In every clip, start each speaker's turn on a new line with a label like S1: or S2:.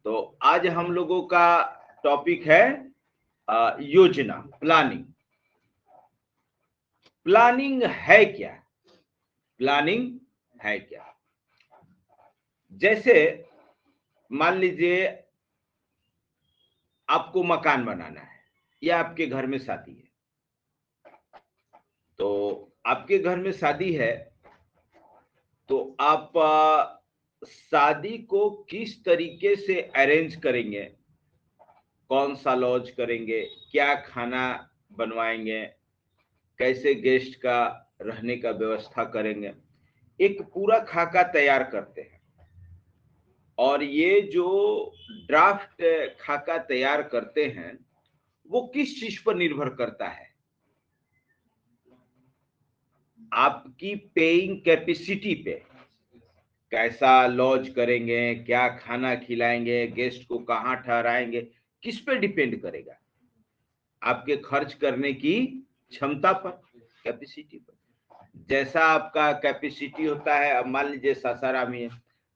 S1: तो आज हम लोगों का टॉपिक है योजना, प्लानिंग। प्लानिंग है क्या? प्लानिंग है क्या? जैसे मान लीजिए आपको मकान बनाना है या आपके घर में शादी है, तो आपके घर में शादी है तो आप शादी को किस तरीके से अरेंज करेंगे, कौन सा लॉज करेंगे, क्या खाना बनवाएंगे, कैसे गेस्ट का रहने का व्यवस्था करेंगे, एक पूरा खाका तैयार करते हैं। और ये जो ड्राफ्ट खाका तैयार करते हैं वो किस चीज पर निर्भर करता है? आपकी पेइंग कैपेसिटी पे। कैसा लॉज करेंगे, क्या खाना खिलाएंगे, गेस्ट को कहाँ ठहराएंगे, किस पे डिपेंड करेगा? आपके खर्च करने की क्षमता पर, कैपेसिटी पर। जैसा आपका कैपेसिटी होता है, अब मान लीजिए सासाराम ही है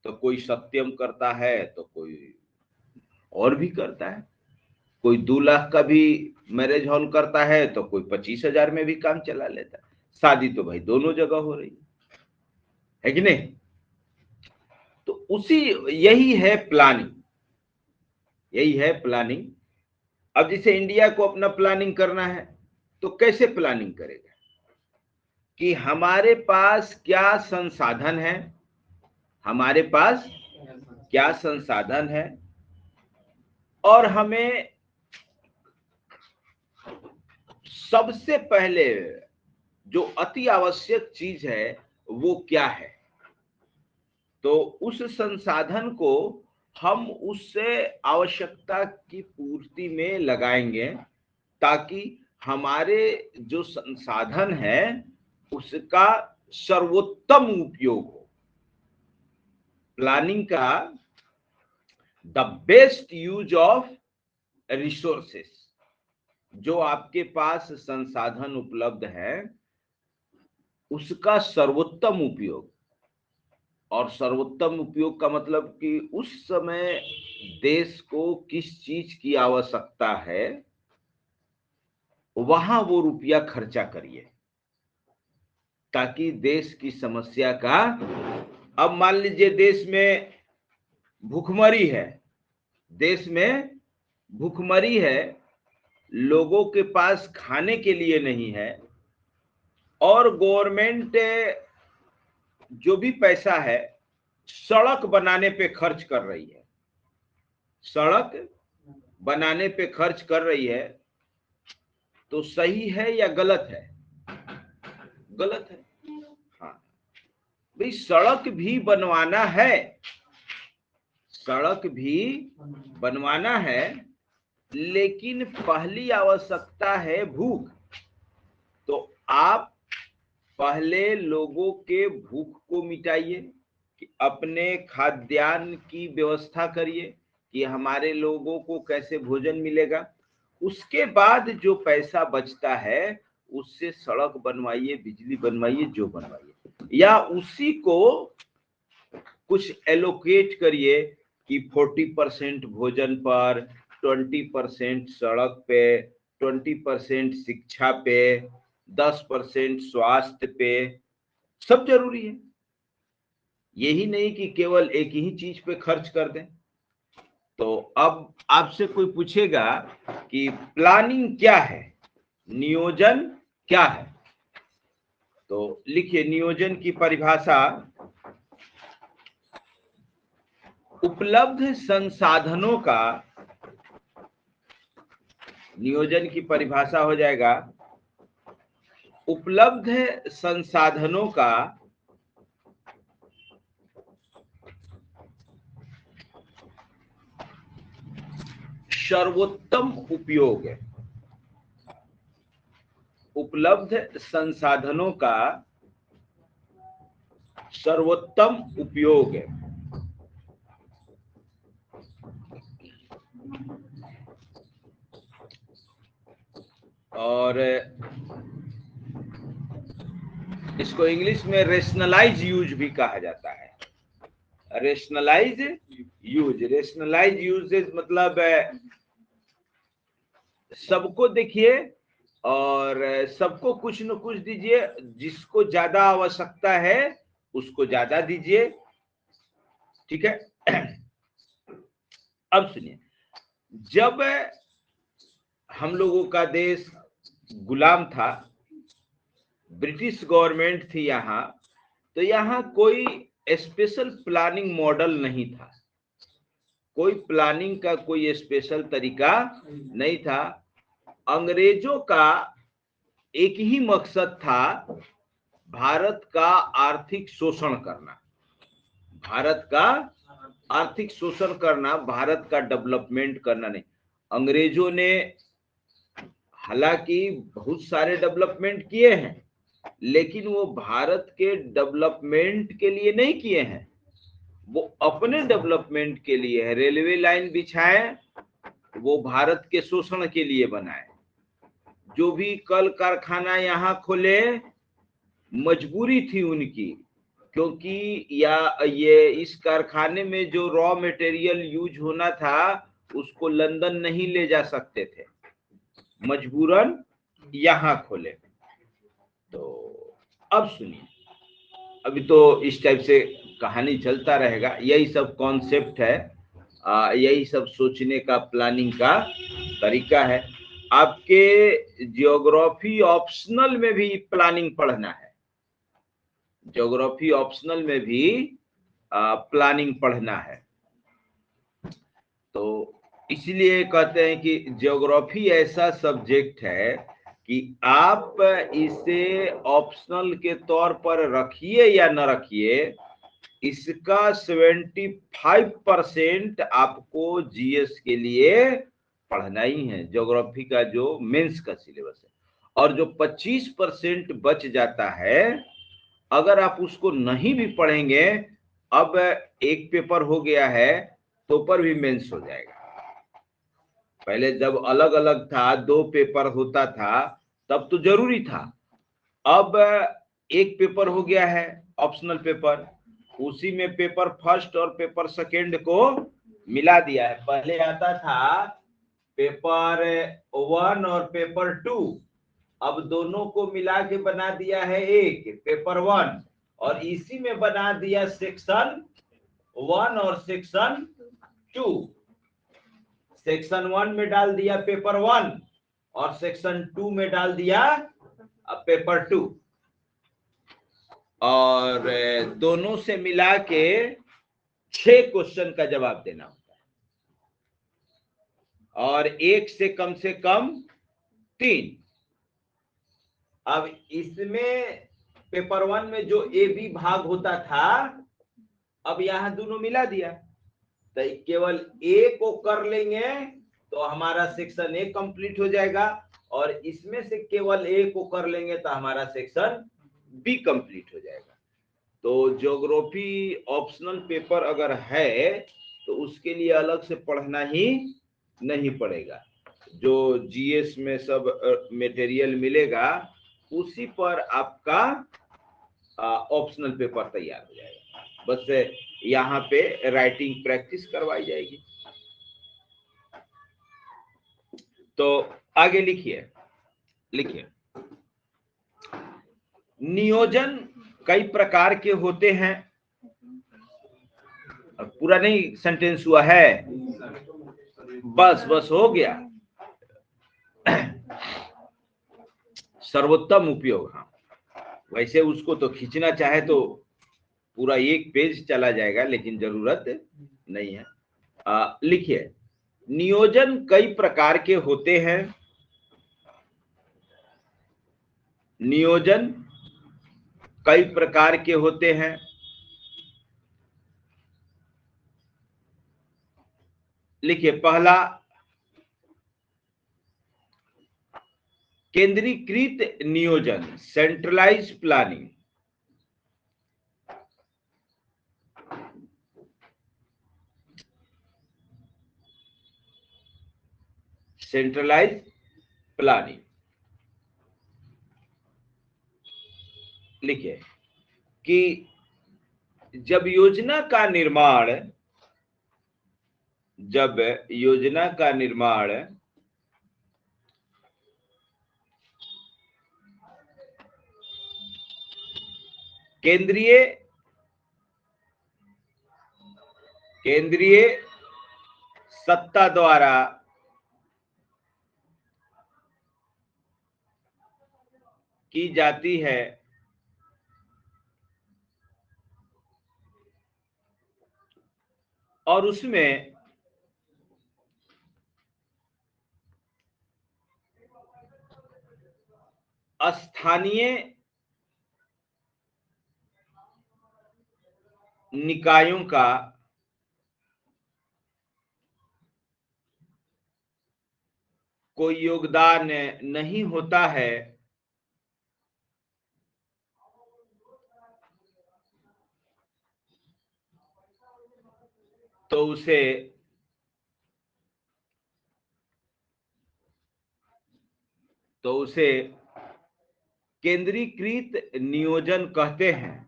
S1: तो कोई सत्यम करता है तो कोई और भी करता है, कोई 2 लाख का भी मैरिज हॉल करता है तो कोई 25,000 में भी काम चला लेता है। शादी तो भाई दोनों जगह हो रही है कि नहीं? तो उसी यही है प्लानिंग, यही है प्लानिंग। अब जैसे इंडिया को अपना प्लानिंग करना है तो कैसे प्लानिंग करेगा कि हमारे पास क्या संसाधन है, हमारे पास क्या संसाधन है, और हमें सबसे पहले जो अति आवश्यक चीज है वो क्या है। तो उस संसाधन को हम उससे आवश्यकता की पूर्ति में लगाएंगे ताकि हमारे जो संसाधन है उसका सर्वोत्तम उपयोग हो। प्लानिंग का the best use of resources, जो आपके पास संसाधन उपलब्ध है उसका सर्वोत्तम उपयोग। और सर्वोत्तम उपयोग का मतलब कि उस समय देश को किस चीज की आवश्यकता है वहां वो रुपया खर्चा करिए ताकि देश की समस्या का। अब मान लीजिए देश में भूखमरी है, देश में भूखमरी है, लोगों के पास खाने के लिए नहीं है, और गवर्नमेंट जो भी पैसा है सड़क बनाने पे खर्च कर रही है, सड़क बनाने पे खर्च कर रही है, तो सही है या गलत है? गलत है। हाँ भाई, सड़क भी बनवाना है, सड़क भी बनवाना है, लेकिन पहली आवश्यकता है भूख। तो आप पहले लोगों के भूख को मिटाइए कि अपने खाद्यान्न की व्यवस्था करिए कि हमारे लोगों को कैसे भोजन मिलेगा। उसके बाद जो पैसा बचता है उससे सड़क बनवाइए, बिजली बनवाइए, जो बनवाइए, या उसी को कुछ एलोकेट करिए कि 40% भोजन पर, 20% सड़क पे, 20% शिक्षा पे, 10% स्वास्थ्य पे। सब जरूरी है, यही नहीं कि केवल एक ही चीज पे खर्च कर दें। तो अब आपसे कोई पूछेगा कि प्लानिंग क्या है, नियोजन क्या है, तो लिखिए नियोजन की परिभाषा, उपलब्ध संसाधनों का, नियोजन की परिभाषा हो जाएगा उपलब्ध संसाधनों का सर्वोत्तम उपयोग। उपलब्ध संसाधनों का सर्वोत्तम उपयोग। और इसको इंग्लिश में रेशनलाइज यूज भी कहा जाता है, रेशनलाइज यूज, रेशनलाइज यूजेज मतलब सबको देखिए और सबको कुछ न कुछ दीजिए, जिसको ज्यादा आवश्यकता है उसको ज्यादा दीजिए, ठीक है। अब सुनिए, जब हम लोगों का देश गुलाम था, ब्रिटिश गवर्नमेंट थी यहाँ, तो यहाँ कोई स्पेशल प्लानिंग मॉडल नहीं था, कोई प्लानिंग का कोई स्पेशल तरीका नहीं था। अंग्रेजों का एक ही मकसद था, भारत का आर्थिक शोषण करना, भारत का आर्थिक शोषण करना, भारत का डेवलपमेंट करना नहीं। अंग्रेजों ने हालांकि बहुत सारे डेवलपमेंट किए हैं, लेकिन वो भारत के डेवलपमेंट के लिए नहीं किए हैं, वो अपने डेवलपमेंट के लिए है। रेलवे लाइन बिछाए, वो भारत के शोषण के लिए बनाए। जो भी कल कारखाना यहाँ खोले, मजबूरी थी उनकी, क्योंकि या ये इस कारखाने में जो रॉ मटेरियल यूज होना था उसको लंदन नहीं ले जा सकते थे, मजबूरन यहाँ खोले। तो अब सुनिए, अभी तो इस टाइप से कहानी चलता रहेगा, यही सब कॉन्सेप्ट है, यही सब सोचने का, प्लानिंग का तरीका है। आपके जियोग्राफी ऑप्शनल में भी प्लानिंग पढ़ना है, ज्योग्राफी ऑप्शनल में भी प्लानिंग पढ़ना है। तो इसलिए कहते हैं कि ज्योग्राफी ऐसा सब्जेक्ट है कि आप इसे ऑप्शनल के तौर पर रखिए या न रखिए, इसका 75% आपको जीएस के लिए पढ़ना ही है, ज्योग्राफी का जो मेंस का सिलेबस है। और जो 25% बच जाता है, अगर आप उसको नहीं भी पढ़ेंगे, अब एक पेपर हो गया है तो पर भी मेंस हो जाएगा। पहले जब अलग अलग था, 2 पेपर होता था, तब तो जरूरी था। अब एक पेपर हो गया है ऑप्शनल पेपर, उसी में पेपर फर्स्ट और पेपर सेकंड को मिला दिया है। पहले आता था पेपर 1 और पेपर 2, अब दोनों को मिला के बना दिया है एक पेपर 1, और इसी में बना दिया सेक्शन 1 और सेक्शन 2। सेक्शन 1 में डाल दिया पेपर 1 और सेक्शन 2 में डाल दिया पेपर 2, और दोनों से मिला के 6 क्वेश्चन का जवाब देना होता है, और एक से कम 3। अब इसमें पेपर 1 में जो ए बी भाग होता था, अब यहां दोनों मिला दिया, तो केवल ए को कर लेंगे तो हमारा सेक्शन ए कंप्लीट हो जाएगा, और इसमें से केवल ए को कर लेंगे तो हमारा सेक्शन बी कंप्लीट हो जाएगा। तो ज्योग्राफी ऑप्शनल पेपर अगर है तो उसके लिए अलग से पढ़ना ही नहीं पड़ेगा, जो जीएस में सब मटेरियल मिलेगा उसी पर आपका ऑप्शनल पेपर तैयार हो जाएगा। बस यहाँ पे राइटिंग प्रैक्टिस करवाई जाएगी। तो आगे लिखिए, लिखिए, नियोजन कई प्रकार के होते हैं। पूरा नहीं सेंटेंस हुआ है, बस हो गया। सर्वोत्तम उपयोग, हाँ, वैसे उसको तो खींचना चाहे तो पूरा एक पेज चला जाएगा, लेकिन जरूरत नहीं है। लिखिए, नियोजन कई प्रकार के होते हैं। नियोजन कई प्रकार के होते हैं। लिखिए, पहला केंद्रीकृत नियोजन, सेंट्रलाइज प्लानिंग। सेंट्रलाइज प्लानिंग लिखिए कि जब योजना का निर्माण, जब योजना का निर्माण केंद्रीय सत्ता द्वारा की जाती है और उसमें स्थानीय निकायों का कोई योगदान नहीं होता है, तो उसे केंद्रीकृत नियोजन कहते हैं।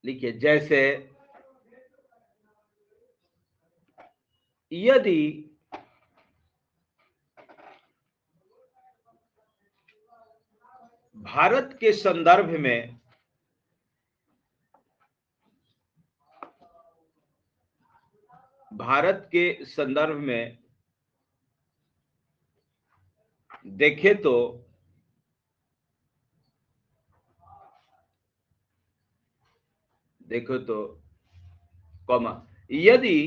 S1: लिखिए, जैसे यदि भारत के संदर्भ में देखें तो यदि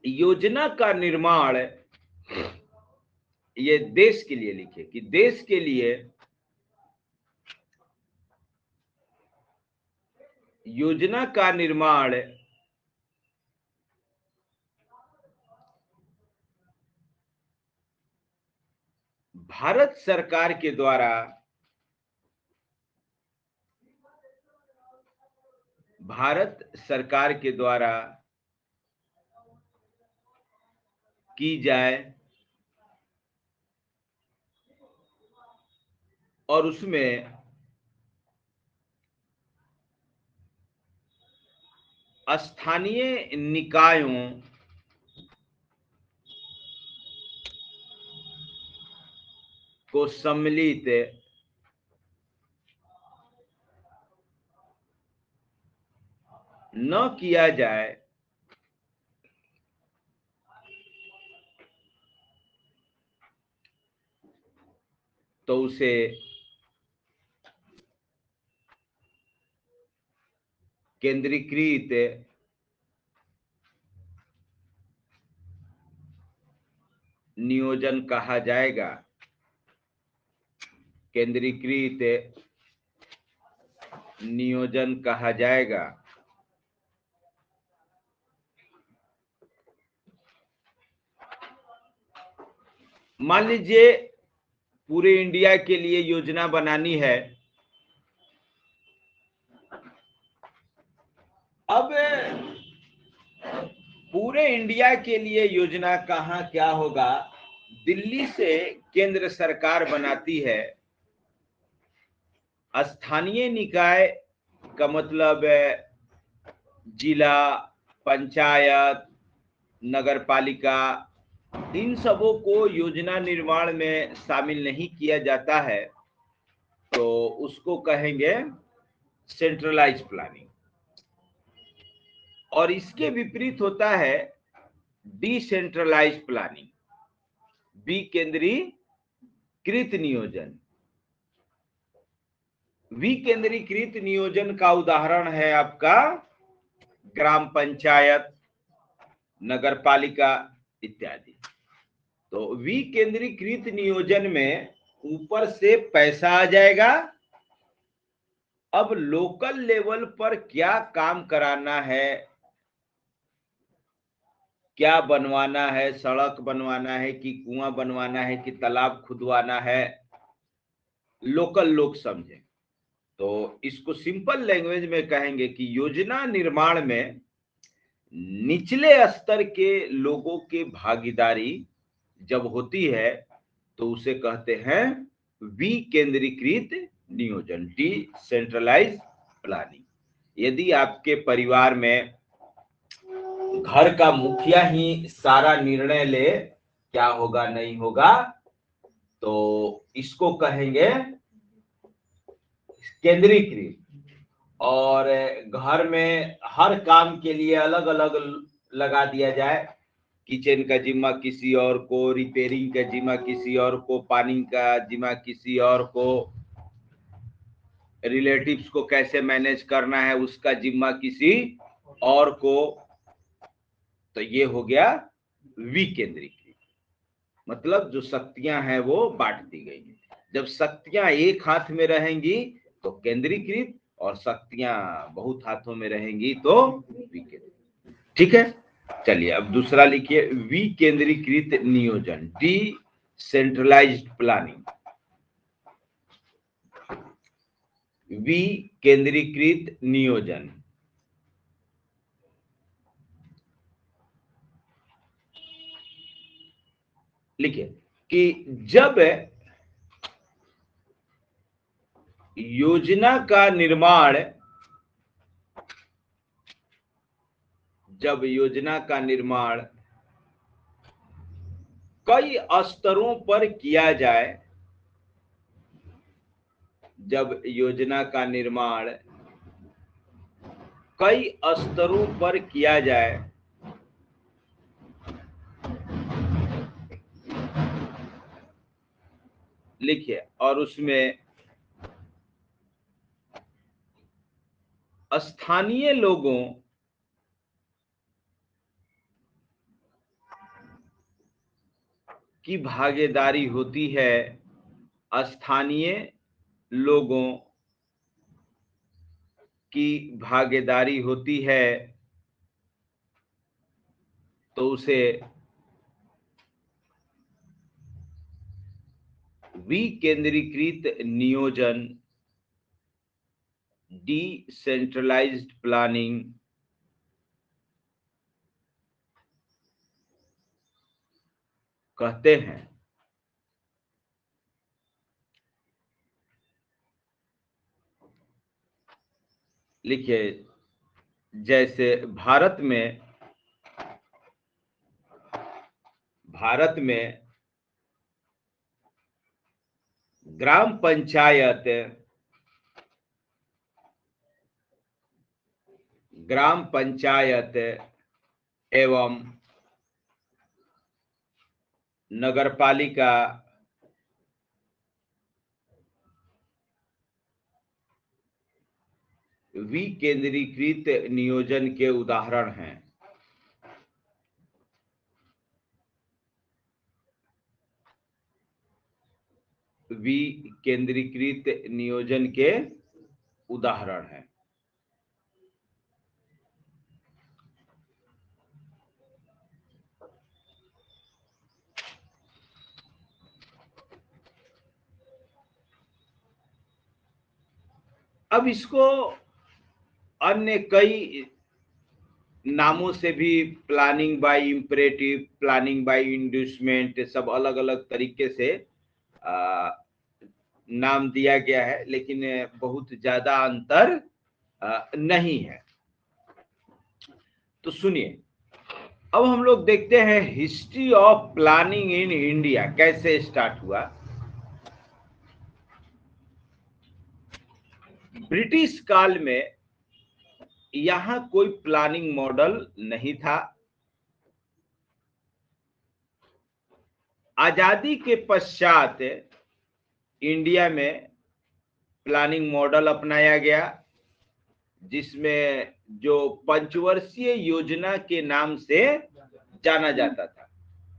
S1: योजना का निर्माण, ये देश के लिए लिखे कि देश के लिए योजना का निर्माण भारत सरकार के द्वारा की जाए और उसमें स्थानीय निकायों को सम्मिलित न किया जाए, तो उसे केंद्रीकृत नियोजन कहा जाएगा। केंद्रीकृत नियोजन कहा जाएगा। मान लीजिए पूरे इंडिया के लिए योजना बनानी है। अब पूरे इंडिया के लिए योजना कहाँ क्या होगा, दिल्ली से केंद्र सरकार बनाती है। स्थानीय निकाय का मतलब जिला, पंचायत, नगर पालिका, इन सबों को योजना निर्माण में शामिल नहीं किया जाता है, तो उसको कहेंगे सेंट्रलाइज प्लानिंग। और इसके विपरीत होता है डिसेंट्रलाइज प्लानिंग, विकेंद्रीकृत नियोजन। विकेंद्रीकृत नियोजन का उदाहरण है आपका ग्राम पंचायत, नगर पालिका इत्यादि। तो विकेंद्रीकृत नियोजन में ऊपर से पैसा आ जाएगा। अब लोकल लेवल पर क्या काम कराना है, क्या बनवाना है, सड़क बनवाना है कि कुआं बनवाना है कि तालाब खुदवाना है, लोकल लोग समझे। तो इसको सिंपल लैंग्वेज में कहेंगे कि योजना निर्माण में निचले स्तर के लोगों की भागीदारी जब होती है तो उसे कहते हैं विकेंद्रीकृत नियोजन, डिसेंट्रलाइज प्लानिंग। यदि आपके परिवार में घर का मुखिया ही सारा निर्णय ले क्या होगा नहीं होगा, तो इसको कहेंगे केंद्रीकृत। और घर में हर काम के लिए अलग अलग लगा दिया जाए, किचन का जिम्मा किसी और को, रिपेयरिंग का जिम्मा किसी और को, पानी का जिम्मा किसी और को, रिलेटिव्स को कैसे मैनेज करना है उसका जिम्मा किसी और को, तो ये हो गया विकेंद्रीकृत। मतलब जो शक्तियां हैं वो बांट दी गई हैं। जब शक्तियां एक हाथ में रहेंगी तो केंद्रीकृत, और शक्तियां बहुत हाथों में रहेंगी तो विकेंद्रीकृत। ठीक है, चलिए अब दूसरा लिखिए, विकेंद्रीकृत नियोजन, डिसेंट्रलाइज्ड प्लानिंग। विकेंद्रीकृत नियोजन, लिखिए कि जब योजना का निर्माण कई स्तरों पर किया जाए, जब योजना का निर्माण कई स्तरों पर किया जाए, लिखिए, और उसमें स्थानीय लोगों की भागीदारी होती है, स्थानीय लोगों की भागीदारी होती है, तो उसे विकेंद्रीकृत नियोजन, डिसेंट्रलाइज्ड प्लानिंग कहते हैं। लिखिए, जैसे भारत में ग्राम पंचायत एवं नगरपालिका विकेंद्रीकृत नियोजन के उदाहरण हैं। विकेंद्रीकृत नियोजन के उदाहरण हैं। अब इसको अन्य कई नामों से भी, planning bye imperative, planning bye inducement, सब अलग अलग तरीके से नाम दिया गया है, लेकिन बहुत ज्यादा अंतर नहीं है। तो सुनिए, अब हम लोग देखते हैं history of planning in India कैसे स्टार्ट हुआ। ब्रिटिश काल में यहां कोई प्लानिंग मॉडल नहीं था। आजादी के पश्चात इंडिया में प्लानिंग मॉडल अपनाया गया, जिसमें जो पंचवर्षीय योजना के नाम से जाना जाता था।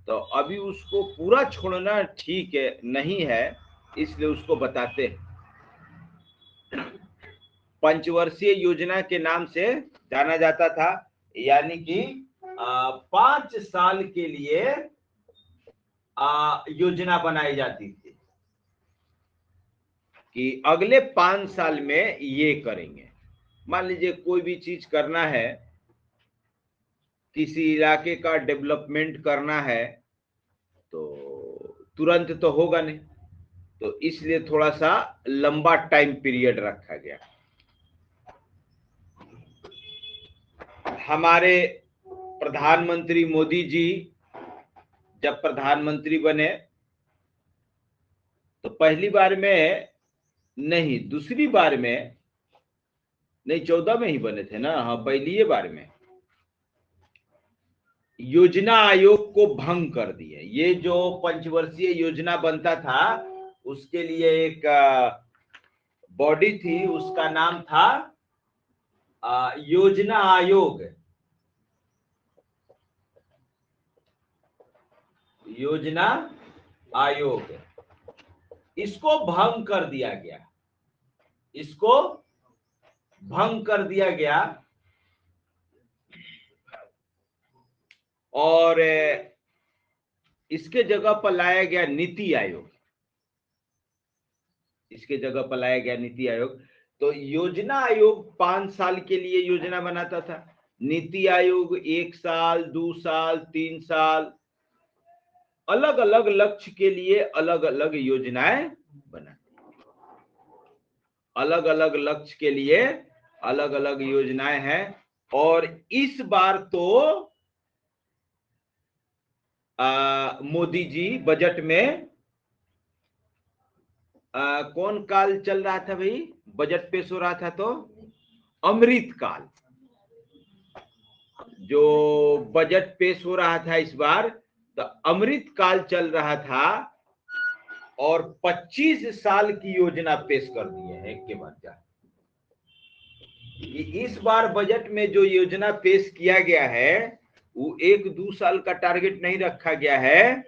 S1: तो अभी उसको पूरा छोड़ना ठीक नहीं है, इसलिए उसको बताते हैं। पंचवर्षीय योजना के नाम से जाना जाता था, यानी कि 5 साल के लिए योजना बनाई जाती थी कि अगले 5 साल में ये करेंगे। मान लीजिए कोई भी चीज करना है किसी इलाके का डेवलपमेंट करना है तो तुरंत तो होगा नहीं, तो इसलिए थोड़ा सा लंबा टाइम पीरियड रखा गया। हमारे प्रधानमंत्री मोदी जी जब प्रधानमंत्री बने तो पहली बार में नहीं, दूसरी बार में नहीं, 14 में ही बने थे ना, हाँ पहली बार में योजना आयोग को भंग कर दिए। ये जो पंचवर्षीय योजना बनता था उसके लिए एक बॉडी थी, उसका नाम था योजना आयोग। योजना आयोग, इसको भंग कर दिया गया, इसको भंग कर दिया गया और इसके जगह पर लाया गया नीति आयोग। इसके जगह पर लाया गया नीति आयोग। तो योजना आयोग 5 साल के लिए योजना बनाता था, नीति आयोग 1 साल, 2 साल, 3 साल, अलग अलग लक्ष्य के लिए अलग अलग योजनाएं बनाती, अलग अलग लक्ष्य के लिए अलग अलग योजनाएं हैं। और इस बार तो मोदी जी बजट में कौन काल चल रहा था भाई, बजट पेश हो रहा था तो अमृत काल। जो बजट पेश हो रहा था इस बार तो अमृत काल चल रहा था और 25 साल की योजना पेश कर दी है एक के बाद क्या। इस बार बजट में जो योजना पेश किया गया है वो 1-2 साल का टारगेट नहीं रखा गया है,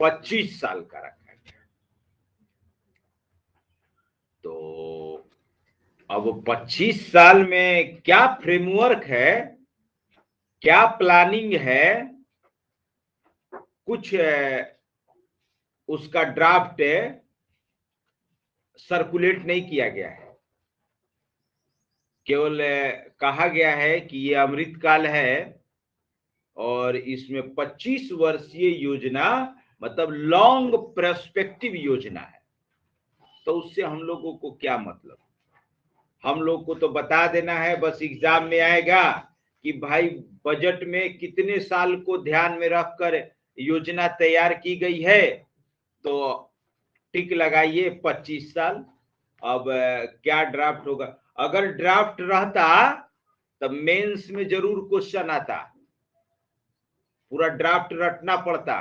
S1: 25 साल का रखा गया। तो अब 25 साल में क्या फ्रेमवर्क है, क्या प्लानिंग है, कुछ उसका ड्राफ्ट सर्कुलेट नहीं किया गया है। केवल कहा गया है कि ये अमृत काल है और इसमें 25 वर्षीय योजना, मतलब लॉन्ग पर्सपेक्टिव योजना है। तो उससे हम लोगों को क्या मतलब, हम लोग को तो बता देना है, बस एग्जाम में आएगा कि भाई बजट में कितने साल को ध्यान में रखकर योजना तैयार की गई है, तो टिक लगाइए 25 साल। अब क्या ड्राफ्ट होगा, अगर ड्राफ्ट रहता तब मेंस में जरूर क्वेश्चन आता, पूरा ड्राफ्ट रटना पड़ता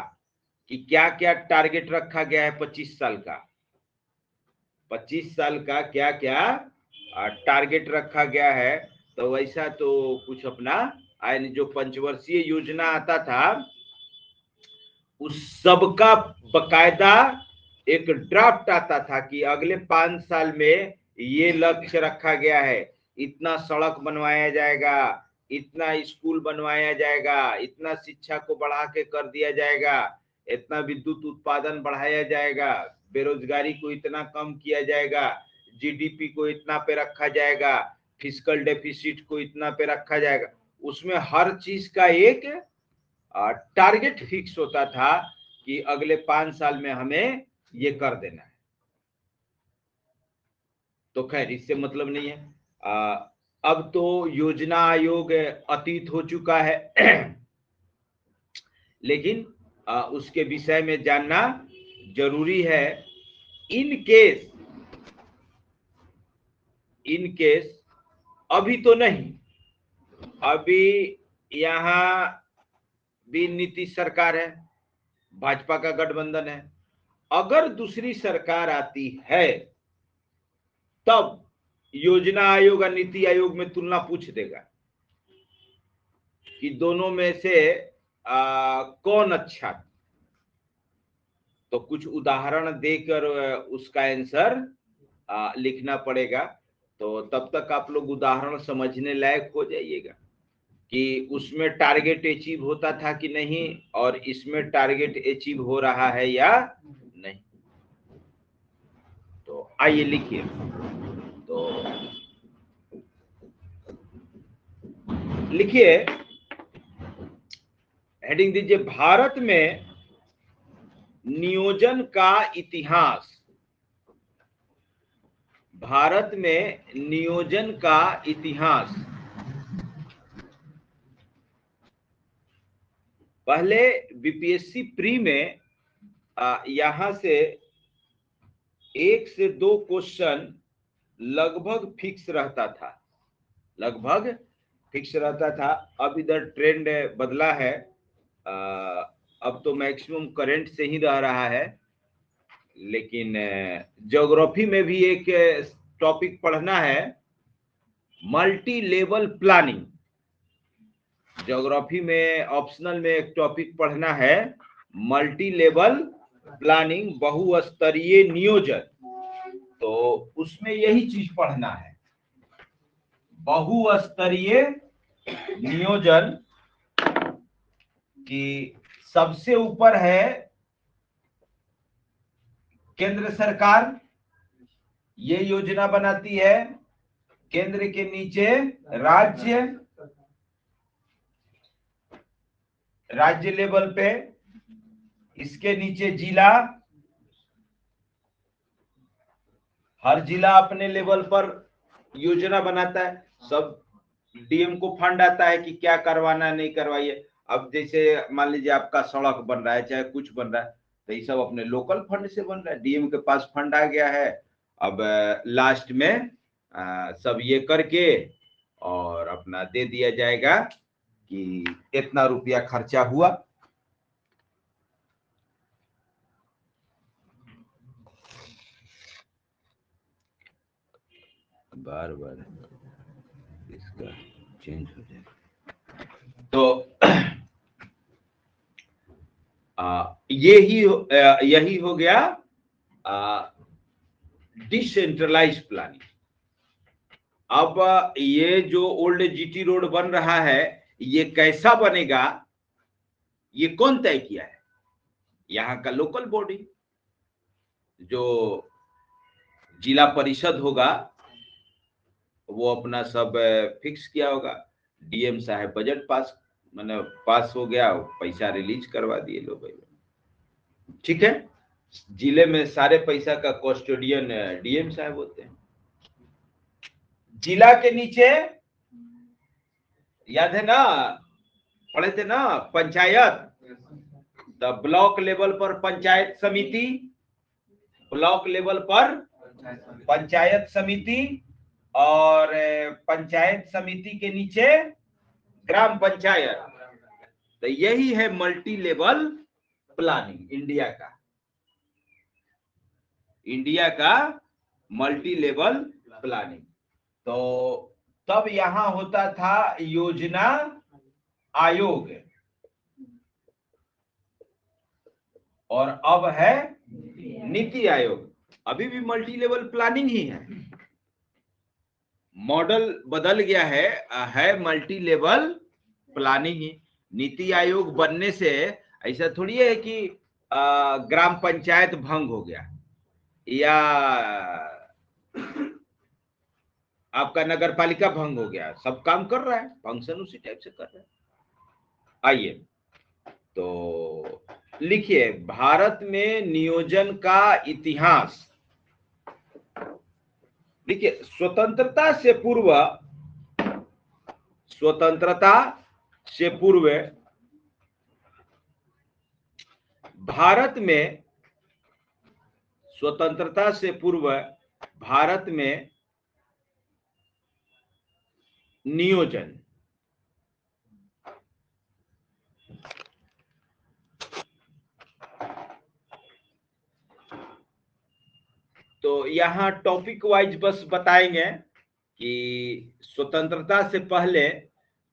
S1: कि क्या क्या टारगेट रखा गया है 25 साल का, 25 साल का क्या क्या टारगेट रखा गया है। तो वैसा तो कुछ अपना जो पंचवर्षीय योजना आता था उस सबका बकायदा एक ड्राफ्ट आता था कि अगले 5 साल में ये लक्ष्य रखा गया है, इतना सड़क बनवाया जाएगा, इतना स्कूल बनवाया जाएगा, इतना शिक्षा को बढ़ा के कर दिया जाएगा, इतना विद्युत उत्पादन बढ़ाया जाएगा, बेरोजगारी को इतना कम किया जाएगा, जीडीपी को इतना पे रखा जाएगा, फिस्कल डेफिसिट को इतना पे रखा जाएगा। उसमें हर चीज का एक टारगेट फिक्स होता था कि अगले 5 साल में हमें ये कर देना है। तो खैर इससे मतलब नहीं है। अब तो योजना आयोग अतीत हो चुका है लेकिन उसके विषय में जानना जरूरी है। इन केस अभी तो नहीं, अभी यहाँ भी नीतीश सरकार है, भाजपा का गठबंधन है। अगर दूसरी सरकार आती है तब योजना आयोग और नीति आयोग में तुलना पूछ देगा कि दोनों में से कौन अच्छा। तो कुछ उदाहरण देकर उसका आंसर लिखना पड़ेगा। तो तब तक आप लोग उदाहरण समझने लायक हो जाइएगा कि उसमें टारगेट अचीव होता था कि नहीं और इसमें टारगेट अचीव हो रहा है या नहीं। तो आइए लिखिए। तो लिखिए हेडिंग दीजिए भारत में नियोजन का इतिहास। भारत में नियोजन का इतिहास। पहले बीपीएससी प्री में यहां से 1 से 2 क्वेश्चन लगभग फिक्स रहता था, लगभग फिक्स रहता था। अब इधर ट्रेंड बदला है, अब तो मैक्सिमम करंट से ही रह रहा है। लेकिन ज्योग्राफी में भी एक टॉपिक पढ़ना है, मल्टी लेवल प्लानिंग। ज्योग्राफी में ऑप्शनल में एक टॉपिक पढ़ना है, मल्टी लेवल प्लानिंग, बहुस्तरीय नियोजन। तो उसमें यही चीज पढ़ना है, बहुस्तरीय नियोजन की सबसे ऊपर है केंद्र सरकार, ये योजना बनाती है। केंद्र के नीचे राज्य, राज्य लेवल पे, इसके नीचे जिला, हर जिला अपने लेवल पर योजना बनाता है। सब डीएम को फंड आता है कि क्या करवाना नहीं करवाइए। अब जैसे मान लीजिए आपका सड़क बन रहा है, चाहे कुछ बन रहा है, तो ये सब अपने लोकल फंड से बन रहा है। डीएम के पास फंड आ गया है, अब लास्ट में सब ये करके और अपना दे दिया जाएगा कि इतना रुपया खर्चा हुआ। बार बार इसका चेंज हो जाएगा। तो यही हो गया डिसेंट्रलाइज प्लानिंग। अब ये जो ओल्ड जीटी रोड बन रहा है, ये कैसा बनेगा, ये कौन तय किया है? यहाँ का लोकल बॉडी, जो जिला परिषद होगा, वो अपना सब फिक्स किया होगा। डीएम साहब बजट पास, मतलब पास हो गया, पैसा रिलीज करवा दिए लो भाई, ठीक है। जिले में सारे पैसा का कस्टोडियन डीएम साहब होते हैं। जिला के नीचे याद है ना, पढ़े थे ना, पंचायत। द ब्लॉक लेवल पर पंचायत समिति, ब्लॉक लेवल पर पंचायत समिति, और पंचायत समिति के नीचे ग्राम पंचायत। तो यही है मल्टी लेवल प्लानिंग इंडिया का, इंडिया का मल्टी लेवल प्लानिंग। तो तब यहां होता था योजना आयोग, और अब है नीति आयोग। अभी भी मल्टी लेवल प्लानिंग ही है, मॉडल बदल गया है मल्टी लेवल प्लानिंग ही। नीति आयोग बनने से ऐसा थोड़ी है कि ग्राम पंचायत भंग हो गया या आपका नगर पालिका भंग हो गया। सब काम कर रहा है, फंक्शन उसी टाइप से कर रहा है। आइए तो लिखिए भारत में नियोजन का इतिहास। देखिए स्वतंत्रता से पूर्व, स्वतंत्रता से पूर्व भारत में, स्वतंत्रता से पूर्व भारत में नियोजन, तो यहां टॉपिक वाइज बस बताएंगे कि स्वतंत्रता से पहले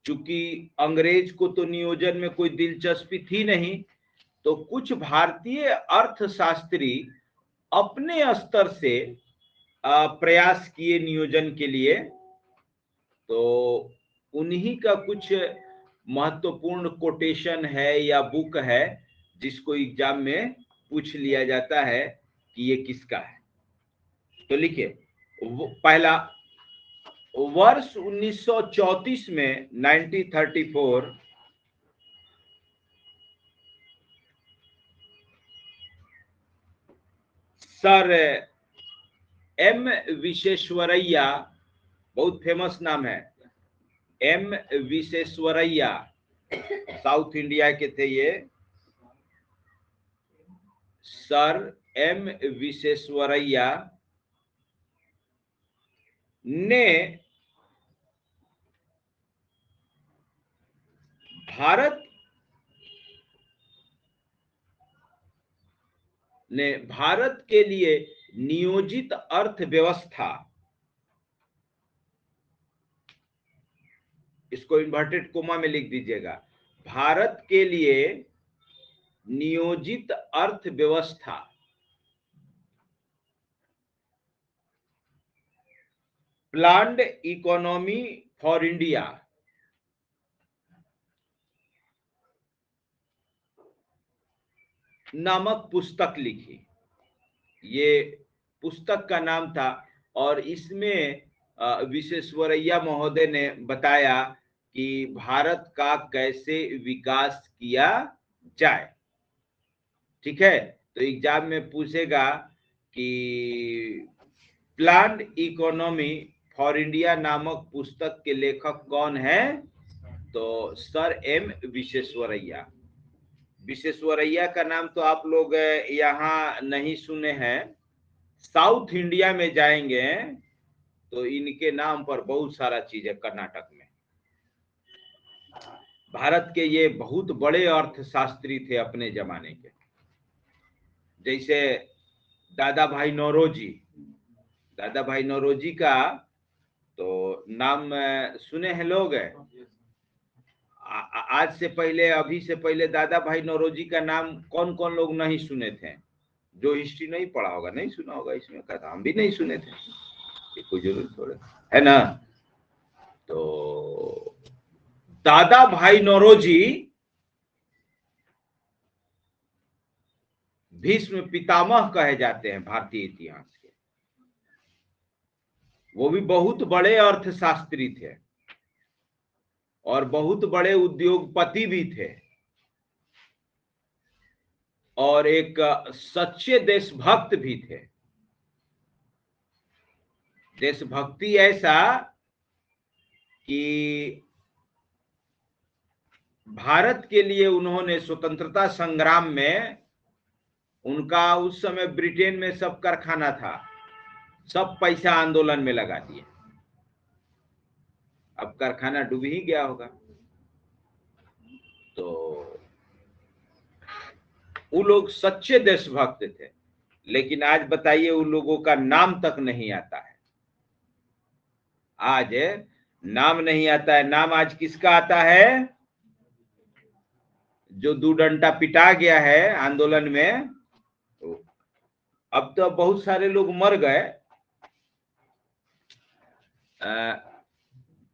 S1: चूंकि अंग्रेज को तो नियोजन में कोई दिलचस्पी थी नहीं, तो कुछ भारतीय अर्थशास्त्री अपने स्तर से प्रयास किए नियोजन के लिए। तो उन्हीं का कुछ महत्वपूर्ण कोटेशन है या बुक है जिसको एग्जाम में पूछ लिया जाता है कि ये किसका है। तो लिखिए पहला, वर्ष 1934 में 1934 सर एम विश्वेश्वरैया, बहुत फेमस नाम है, एम विश्वेश्वरैया, साउथ इंडिया के थे ये। सर एम विश्वेश्वरैया ने भारत के लिए नियोजित अर्थव्यवस्था, इसको इन्वर्टेड कोमा में लिख दीजिएगा, भारत के लिए नियोजित अर्थव्यवस्था प्लान्ड इकोनॉमी फॉर इंडिया नामक पुस्तक लिखी। ये पुस्तक का नाम था और इसमें विश्वेश्वरैया महोदय ने बताया कि भारत का कैसे विकास किया जाए। ठीक है, तो एग्जाम में पूछेगा कि प्लान्ड इकोनॉमी फॉर इंडिया नामक पुस्तक के लेखक कौन है, तो सर एम विश्वेश्वरैया। विश्वेश्वरैया का नाम तो आप लोग यहाँ नहीं सुने हैं, साउथ इंडिया में जाएंगे तो इनके नाम पर बहुत सारा चीज है। कर्नाटक में भारत के ये बहुत बड़े अर्थशास्त्री थे अपने जमाने के, जैसे दादा भाई नौरोजी। दादा भाई नौरोजी का तो नाम सुने हैं लोग। आज से पहले, अभी से पहले दादा भाई नौरोजी का नाम कौन कौन लोग नहीं सुने थे? जो हिस्ट्री नहीं पढ़ा होगा नहीं सुना होगा, इसमें कहता हम भी नहीं सुने थे, कोई जरूरत थोड़े है ना। तो दादा भाई नौरोजी भीष्म पितामह कहे जाते हैं भारतीय इतिहास के। वो भी बहुत बड़े अर्थशास्त्री थे और बहुत बड़े उद्योगपति भी थे और एक सच्चे देशभक्त भी थे। देशभक्ति ऐसा कि भारत के लिए उन्होंने स्वतंत्रता संग्राम में, उनका उस समय ब्रिटेन में सब कारखाना था, सब पैसा आंदोलन में लगा दिए। अब कारखाना डूब ही गया होगा। तो वो लोग सच्चे देशभक्त थे, लेकिन आज बताइए उन लोगों का नाम तक नहीं आता है। आज नाम नहीं आता है। नाम आज किसका आता है? जो दो डंडा पिटा गया है आंदोलन में। अब तो बहुत सारे लोग मर गए।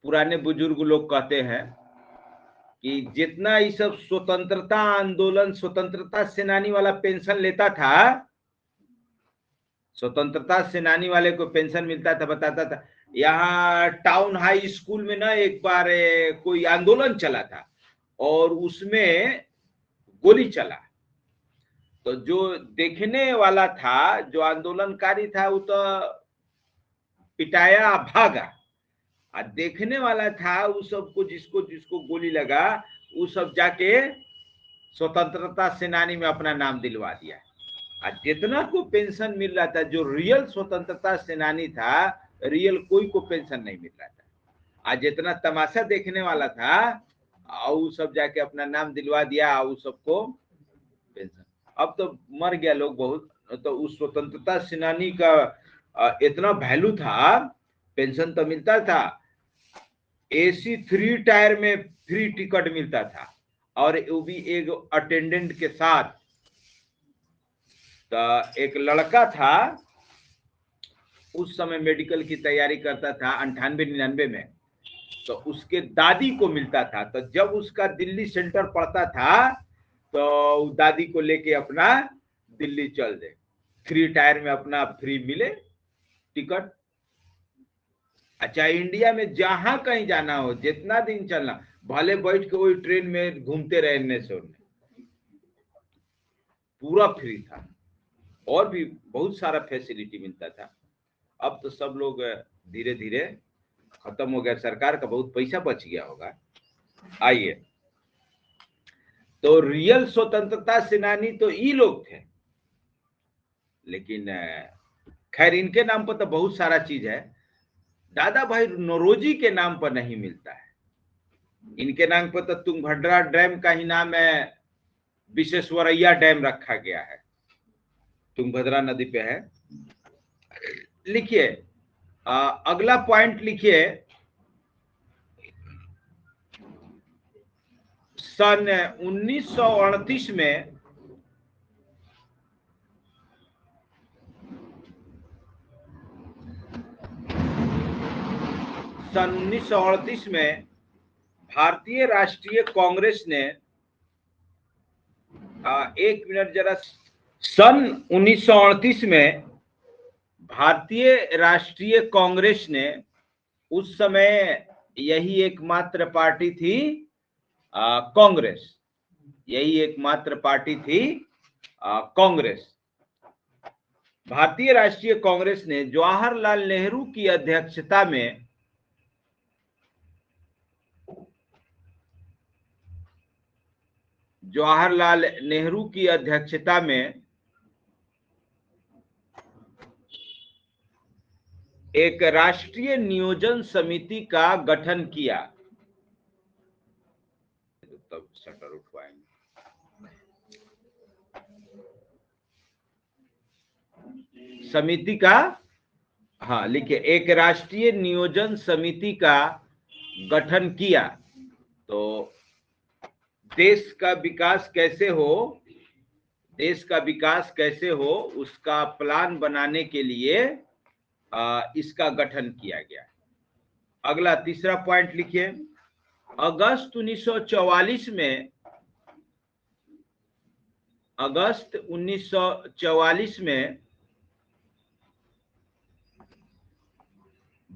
S1: पुराने बुजुर्ग लोग कहते हैं कि जितना ये सब स्वतंत्रता आंदोलन, स्वतंत्रता सेनानी वाला पेंशन लेता था, स्वतंत्रता सेनानी वाले को पेंशन मिलता था, बताता था यहाँ टाउन हाई स्कूल में ना एक बार कोई आंदोलन चला था और उसमें गोली चला। तो जो देखने वाला था, जो आंदोलनकारी था, वो तो पिटाया भागा, और देखने वाला था वो सबको, जिसको जिसको गोली लगा वो सब जाके स्वतंत्रता सेनानी में अपना नाम दिलवा दिया। और जितना को पेंशन मिल रहा था, जो रियल स्वतंत्रता सेनानी था, रियल कोई को पेंशन नहीं मिल रहा था। आज जितना तमाशा देखने वाला था वो सब जाके अपना नाम दिलवा दिया, वो सबको पेंशन। अब तो मर गया लोग बहुत। तो उस स्वतंत्रता सेनानी का इतना वैल्यू था, पेंशन तो मिलता था, AC 3 टायर में फ्री टिकट मिलता था, और वो भी एक अटेंडेंट के साथ। तो एक लड़का था उस समय मेडिकल की तैयारी करता था 98-99 में, तो उसके दादी को मिलता था। तो जब उसका दिल्ली सेंटर पड़ता था तो दादी को लेके अपना दिल्ली चल दे, 3 टायर में अपना फ्री मिले टिकट। अच्छा, इंडिया में जहां कहीं जाना हो, जितना दिन चलना, भले बैठ के वही ट्रेन में घूमते रहने से, पूरा फ्री था। और भी बहुत सारा फैसिलिटी मिलता था। अब तो सब लोग धीरे धीरे खत्म हो गया, सरकार का बहुत पैसा बच गया होगा। आइए, तो रियल स्वतंत्रता सेनानी तो ये लोग थे, लेकिन खैर इनके नाम पर तो बहुत सारा चीज है, दादा भाई नौरोजी के नाम पर नहीं मिलता है। इनके नाम पर तो तुंगभद्रा डैम का ही नाम है विश्वेश्वरैया डैम रखा गया है, तुंगभद्रा नदी पे है। लिखिए अगला पॉइंट लिखिए, सन 1938 में सन 1938 में भारतीय राष्ट्रीय कांग्रेस ने एक मिनट जरा, सन 1938 में भारतीय राष्ट्रीय कांग्रेस ने, उस समय यही एकमात्र पार्टी थी कांग्रेस, यही एकमात्र पार्टी थी कांग्रेस। भारतीय राष्ट्रीय कांग्रेस ने जवाहरलाल नेहरू की अध्यक्षता में जवाहरलाल नेहरू की अध्यक्षता में एक राष्ट्रीय नियोजन समिति का गठन किया। तब शटर उठवाएंगे। समिति का, हाँ लिखिए, एक राष्ट्रीय नियोजन समिति का गठन किया। तो देश का विकास कैसे हो, देश का विकास कैसे हो उसका प्लान बनाने के लिए इसका गठन किया गया। अगला तीसरा पॉइंट लिखिए, अगस्त 1944 में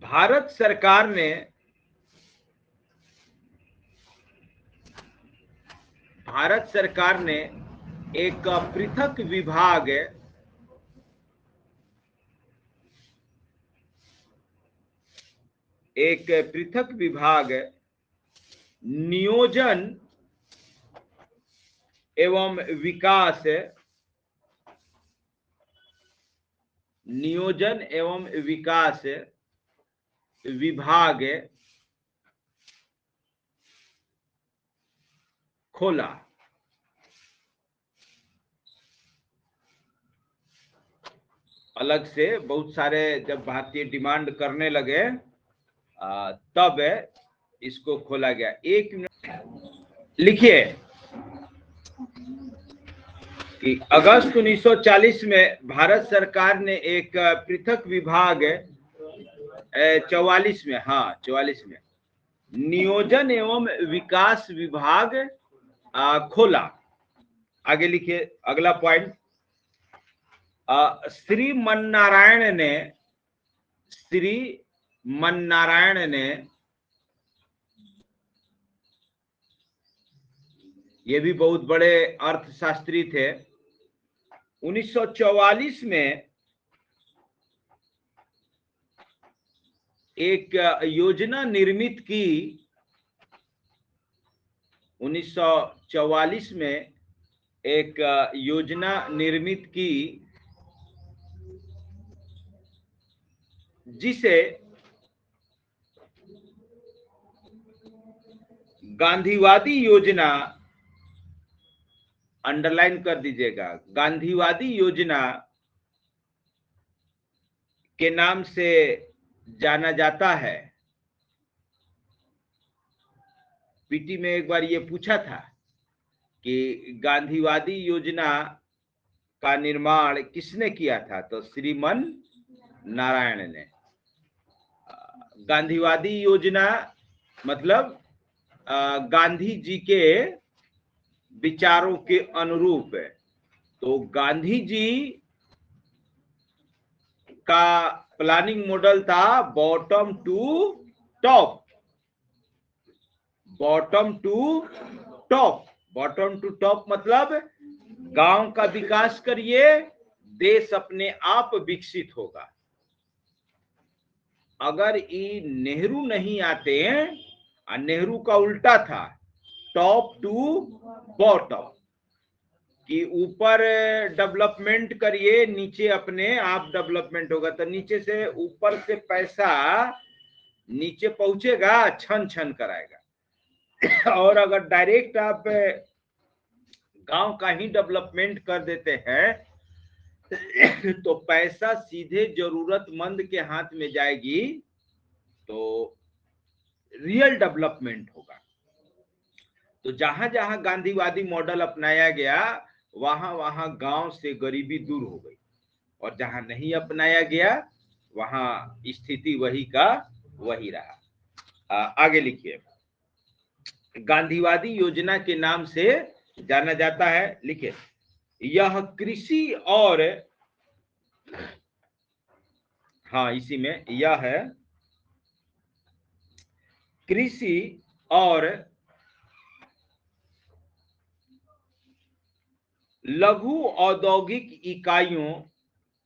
S1: भारत सरकार ने एक पृथक विभाग नियोजन एवं विकास विभाग खोला। अलग से बहुत सारे जब भारतीय डिमांड करने लगे तब इसको खोला गया। एक मिनट लिखिए कि अगस्त 1940 में भारत सरकार ने एक पृथक विभाग 44 में नियोजन एवं विकास विभाग खोला। आगे लिखिए अगला पॉइंट, श्री मन्नारायण ने ये भी बहुत बड़े अर्थशास्त्री थे। 1944 में एक योजना निर्मित की। 1944 में एक योजना निर्मित की जिसे गांधीवादी योजना, अंडरलाइन कर दीजिएगा, गांधीवादी योजना के नाम से जाना जाता है। पीटी में एक बार ये पूछा था कि गांधीवादी योजना का निर्माण किसने किया था, तो श्रीमन नारायण ने। गांधीवादी योजना मतलब गांधी जी के विचारों के अनुरूप है। तो गांधी जी का प्लानिंग मॉडल था bottom to top, bottom to top. Bottom to top मतलब गांव का विकास करिए, देश अपने आप विकसित होगा। अगर ये नेहरू नहीं आते हैं, और नेहरू का उल्टा था, टॉप टू बॉटम, कि ऊपर डेवलपमेंट करिए, नीचे अपने आप डेवलपमेंट होगा। तो नीचे से ऊपर से पैसा नीचे पहुंचेगा, छन छन कराएगा। और अगर डायरेक्ट आप गांव का ही डेवलपमेंट कर देते हैं तो पैसा सीधे जरूरतमंद के हाथ में जाएगी, तो रियल डेवलपमेंट होगा। तो जहां जहां गांधीवादी मॉडल अपनाया गया, वहां वहां गांव से गरीबी दूर हो गई, और जहां नहीं अपनाया गया वहां स्थिति वही का वही रहा। आगे लिखिए। गांधीवादी योजना के नाम से जाना जाता है, लिखिए, यह कृषि और, हाँ इसी में यह है, कृषि और लघु औद्योगिक इकाइयों,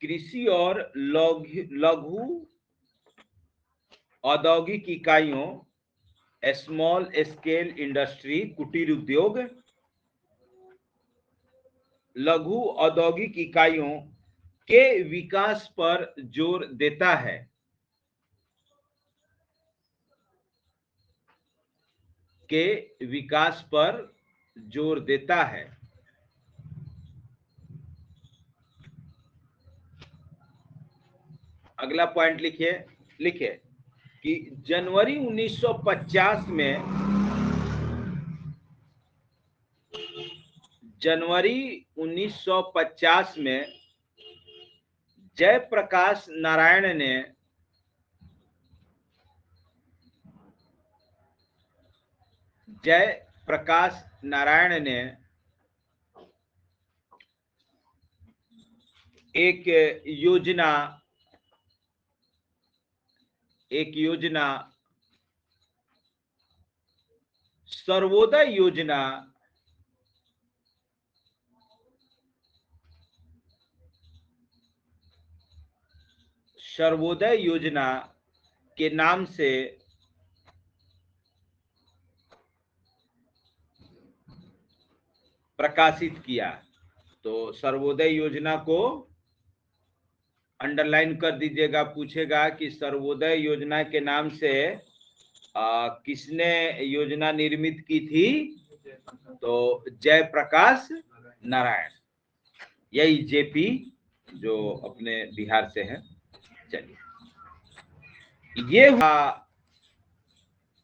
S1: कृषि और लघु औद्योगिक इकाइयों, स्मॉल स्केल इंडस्ट्री, कुटीर उद्योग, लघु औद्योगिक इकाइयों के विकास पर जोर देता है। के विकास पर जोर देता है। अगला पॉइंट लिखिए, लिखिए कि जनवरी 1950 में, जनवरी 1950 में जयप्रकाश नारायण ने एक योजना सर्वोदय योजना के नाम से प्रकाशित किया। तो सर्वोदय योजना को अंडरलाइन कर दीजिएगा। पूछेगा कि सर्वोदय योजना के नाम से किसने योजना निर्मित की थी? तो जयप्रकाश नारायण, यही जेपी, जो अपने बिहार से है। चलिए, ये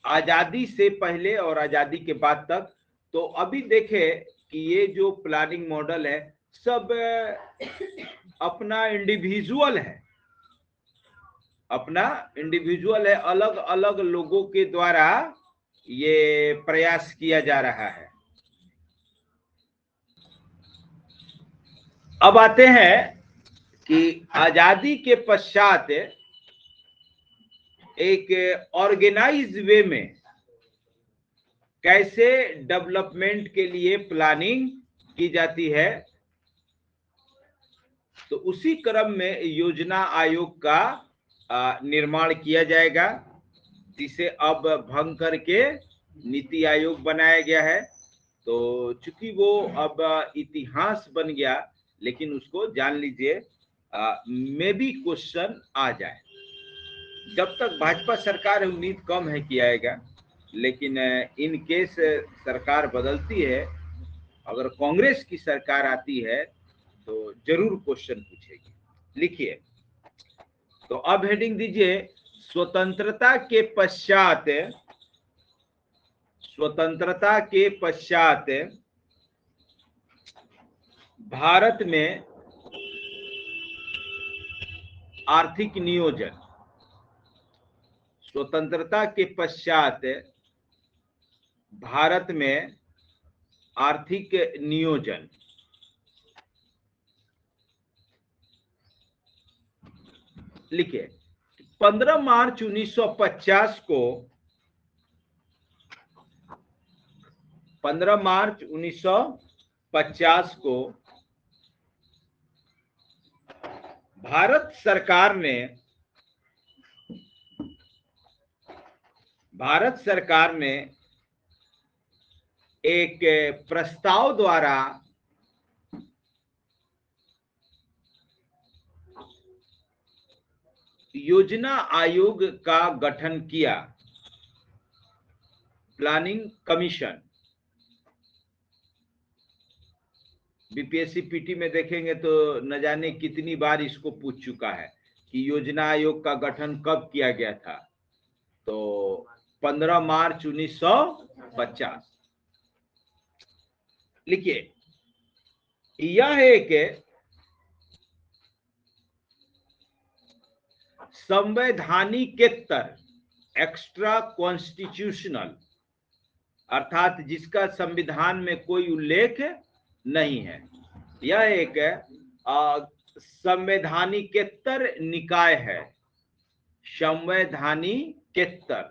S1: आजादी से पहले और आजादी के बाद तक। तो अभी देखें कि ये जो प्लानिंग मॉडल है, सब अपना इंडिविजुअल है, अलग अलग लोगों के द्वारा ये प्रयास किया जा रहा है। अब आते हैं कि आजादी के पश्चात एक ऑर्गेनाइज वे में कैसे डेवलपमेंट के लिए प्लानिंग की जाती है। तो उसी क्रम में योजना आयोग का निर्माण किया जाएगा, जिसे अब भंग करके नीति आयोग बनाया गया है। तो चूंकि वो अब इतिहास बन गया, लेकिन उसको जान लीजिए मे बी क्वेश्चन आ जाए। जब तक भाजपा सरकार है, उम्मीद कम है कि आएगा, लेकिन इन केस सरकार बदलती है, अगर कांग्रेस की सरकार आती है तो जरूर क्वेश्चन पूछेगी। लिखिए, तो अब हेडिंग दीजिए, स्वतंत्रता के पश्चात भारत में आर्थिक नियोजन। स्वतंत्रता के पश्चात भारत में आर्थिक नियोजन। लिखिए, 15 मार्च 1950 को 15 मार्च 1950 को भारत सरकार ने एक प्रस्ताव द्वारा योजना आयोग का गठन किया, प्लानिंग कमीशन। बीपीएससी पीटी में देखेंगे तो न जाने कितनी बार इसको पूछ चुका है कि योजना आयोग का गठन कब किया गया था। तो 15 मार्च 1950। लिखिए, यह एक संवैधानिकेतर एक्स्ट्रा कॉन्स्टिट्यूशनल, अर्थात जिसका संविधान में कोई उल्लेख नहीं है, यह एक संवैधानिकेतर निकाय है। संवैधानिकेतर।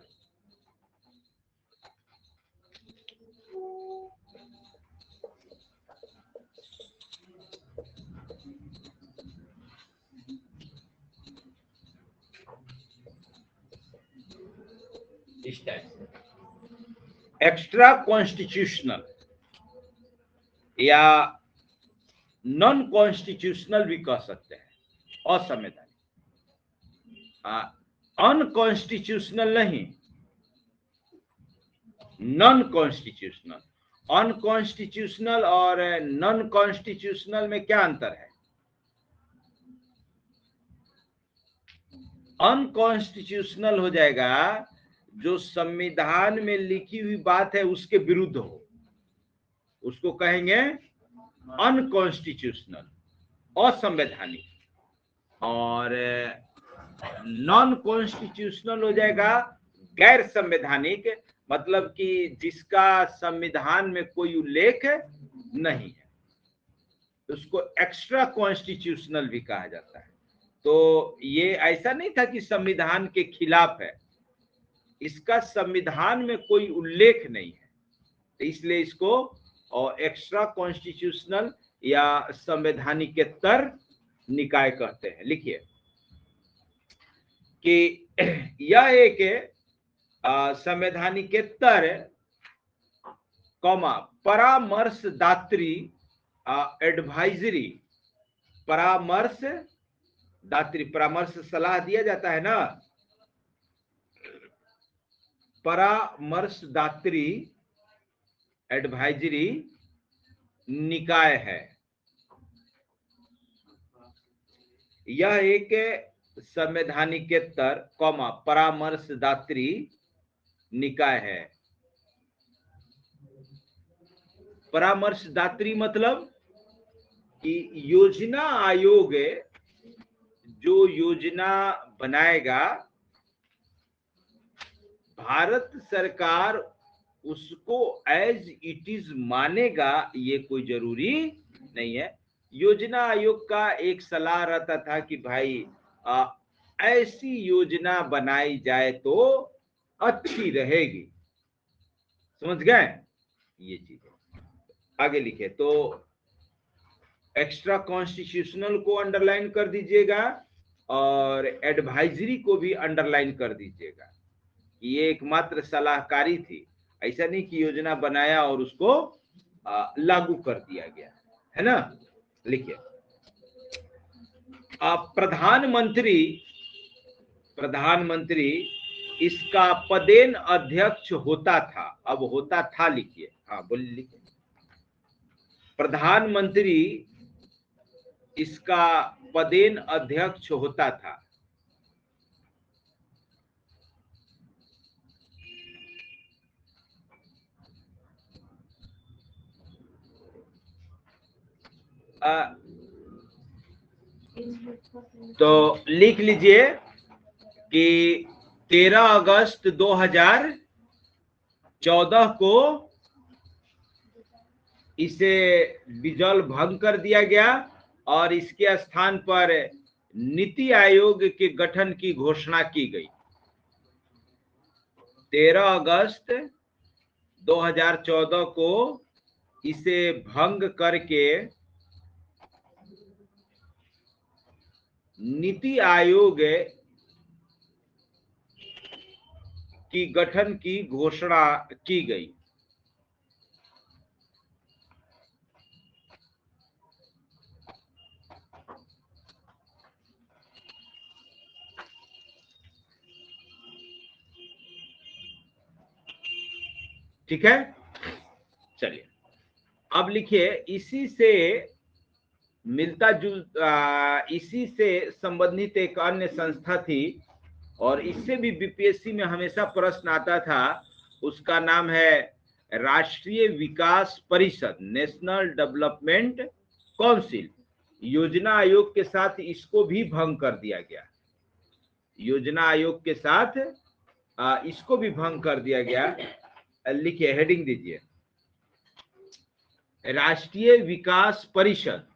S1: इस टाइप से एक्स्ट्रा कॉन्स्टिट्यूशनल या नॉन कॉन्स्टिट्यूशनल भी कह सकते हैं, असंवैधानिक। अनकॉन्स्टिट्यूशनल नहीं, नॉन कॉन्स्टिट्यूशनल। अनकॉन्स्टिट्यूशनल और नॉन कॉन्स्टिट्यूशनल में क्या अंतर है? अनकॉन्स्टिट्यूशनल हो जाएगा जो संविधान में लिखी हुई बात है उसके विरुद्ध हो, उसको कहेंगे अनकॉन्स्टिट्यूशनल, असंवैधानिक। और नॉन कॉन्स्टिट्यूशनल हो जाएगा गैर संवैधानिक, मतलब कि जिसका संविधान में कोई उल्लेख नहीं है, उसको एक्स्ट्रा कॉन्स्टिट्यूशनल भी कहा जाता है। तो ये ऐसा नहीं था कि संविधान के खिलाफ है, इसका संविधान में कोई उल्लेख नहीं है, तो इसलिए इसको एक्स्ट्रा कॉन्स्टिट्यूशनल या संवैधानिकेतर निकाय कहते हैं। लिखिए कि यह एक संवैधानिकेतर परामर्शदात्री एडवाइजरी, परामर्शदात्री, परामर्श सलाह दिया जाता है ना, परामर्शदात्री एडवाइजरी निकाय है। यह एक संवैधानिकेतर परामर्शदात्री निकाय है। परामर्शदात्री मतलब कि योजना आयोग जो योजना बनाएगा, भारत सरकार उसको एज इट इज मानेगा ये कोई जरूरी नहीं है। योजना आयोग का एक सलाह रहता था कि भाई ऐसी योजना बनाई जाए तो अच्छी रहेगी। समझ गए ये चीज? आगे लिखे तो एक्स्ट्रा कॉन्स्टिट्यूशनल को अंडरलाइन कर दीजिएगा और एडवाइजरी को भी अंडरलाइन कर दीजिएगा। ये एकमात्र सलाहकारी थी, ऐसा नहीं कि योजना बनाया और उसको लागू कर दिया गया, है ना। लिखिए, प्रधानमंत्री इसका पदेन अध्यक्ष होता था। अब होता था लिखिए, हाँ बोलिए, लिखिए। प्रधानमंत्री इसका पदेन अध्यक्ष होता था। तो लिख लीजिए कि 13 अगस्त 2014 को इसे विजल भंग कर दिया गया और इसके स्थान पर नीति आयोग के गठन की घोषणा की गई। 13 अगस्त 2014 को इसे भंग करके नीति आयोग की गठन की घोषणा की गई। ठीक है, चलिए अब लिखिए, इसी से संबंधित एक अन्य संस्था थी और इससे भी बीपीएससी में हमेशा प्रश्न आता था। उसका नाम है राष्ट्रीय विकास परिषद, नेशनल डेवलपमेंट काउंसिल। योजना आयोग के साथ इसको भी भंग कर दिया गया। योजना आयोग के साथ इसको भी भंग कर दिया गया। लिखिए, हेडिंग दीजिए, राष्ट्रीय विकास परिषद,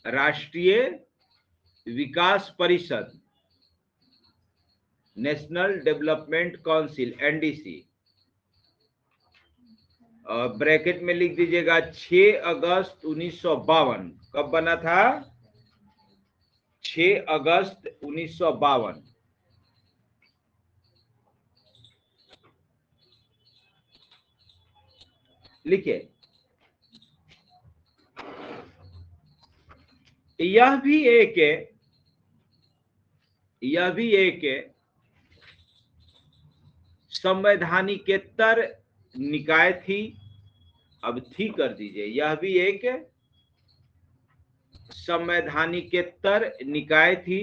S1: राष्ट्रीय विकास परिषद, national development council, NDC. Bracket में लिख दीजिएगा 6 अगस्त 1952। कब बना था? 6 अगस्त 1952। लिखिए, यह भी एक संवैधानिकेतर निकाय थी। अब थी कर दीजिए, यह भी एक संवैधानिकेतर निकाय थी।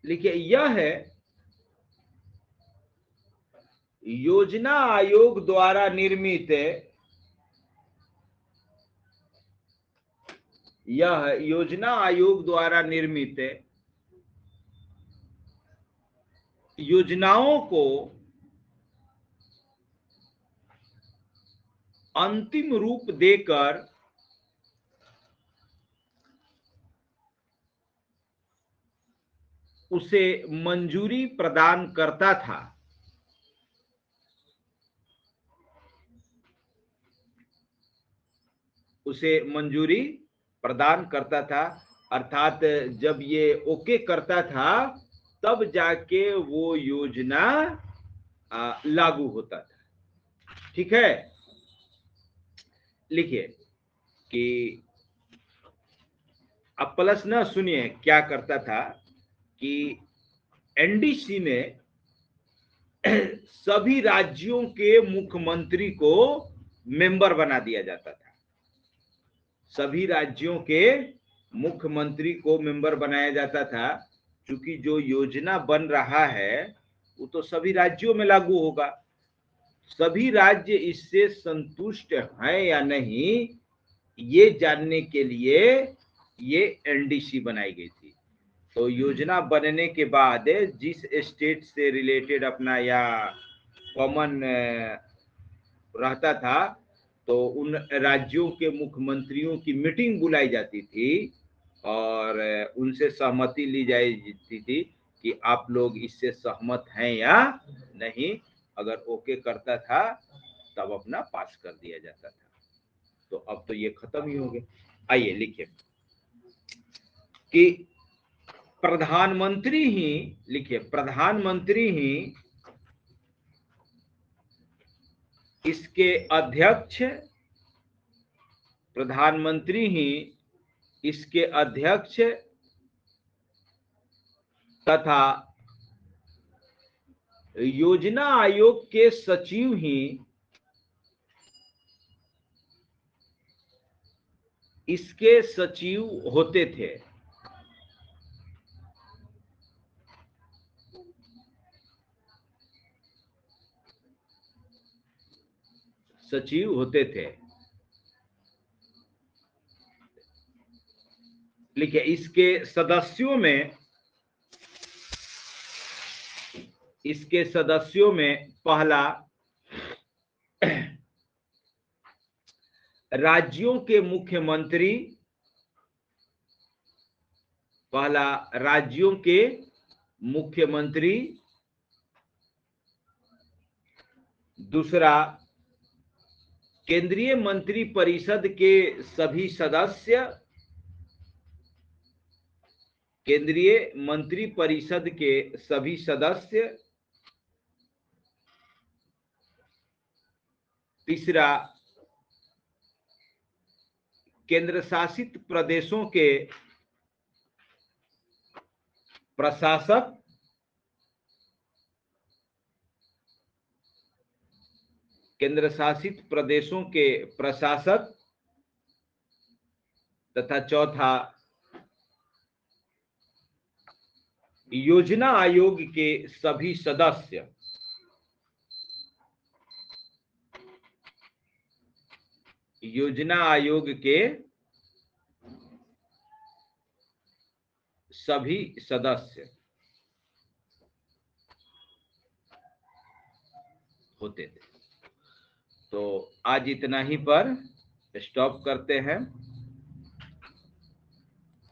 S1: लिखिए, यह है योजना आयोग द्वारा निर्मित, यह योजना आयोग द्वारा निर्मित योजनाओं को अंतिम रूप देकर उसे मंजूरी प्रदान करता था। उसे मंजूरी प्रदान करता था, अर्थात जब ये ओके करता था तब जाके वो योजना लागू होता था। ठीक है, लिखिए कि अब प्लस ना, सुनिए क्या करता था कि एनडीसी में सभी राज्यों के मुख्यमंत्री को मेंबर बना दिया जाता था। सभी राज्यों के मुख्यमंत्री को मेंबर बनाया जाता था, क्योंकि जो योजना बन रहा है वो तो सभी राज्यों में लागू होगा। सभी राज्य इससे संतुष्ट हैं या नहीं, ये जानने के लिए ये एनडीसी बनाई गई थी। तो योजना बनने के बाद जिस स्टेट से रिलेटेड अपना या कॉमन रहता था, तो उन राज्यों के मुख्यमंत्रियों की मीटिंग बुलाई जाती थी और उनसे सहमति ली जाती थी कि आप लोग इससे सहमत हैं या नहीं। अगर ओके करता था तब अपना पास कर दिया जाता था। तो अब तो ये खत्म ही हो गए। आइए लिखिए कि प्रधानमंत्री ही, लिखिए प्रधानमंत्री ही इसके अध्यक्ष, प्रधानमंत्री ही इसके अध्यक्ष तथा योजना आयोग के सचिव ही इसके सचिव होते थे। सचिव होते थे। लिखिए, इसके सदस्यों में पहला राज्यों के मुख्यमंत्री, पहला राज्यों के मुख्यमंत्री, दूसरा, केंद्रीय मंत्री परिषद के सभी सदस्य, केंद्रीय मंत्री परिषद के सभी सदस्य। तीसरा, केंद्र शासित प्रदेशों के प्रशासक, केंद्र शासित प्रदेशों के प्रशासक। तथा चौथा, योजना आयोग के सभी सदस्य। योजना आयोग के सभी सदस्य होते थे। तो आज इतना ही पर स्टॉप करते हैं।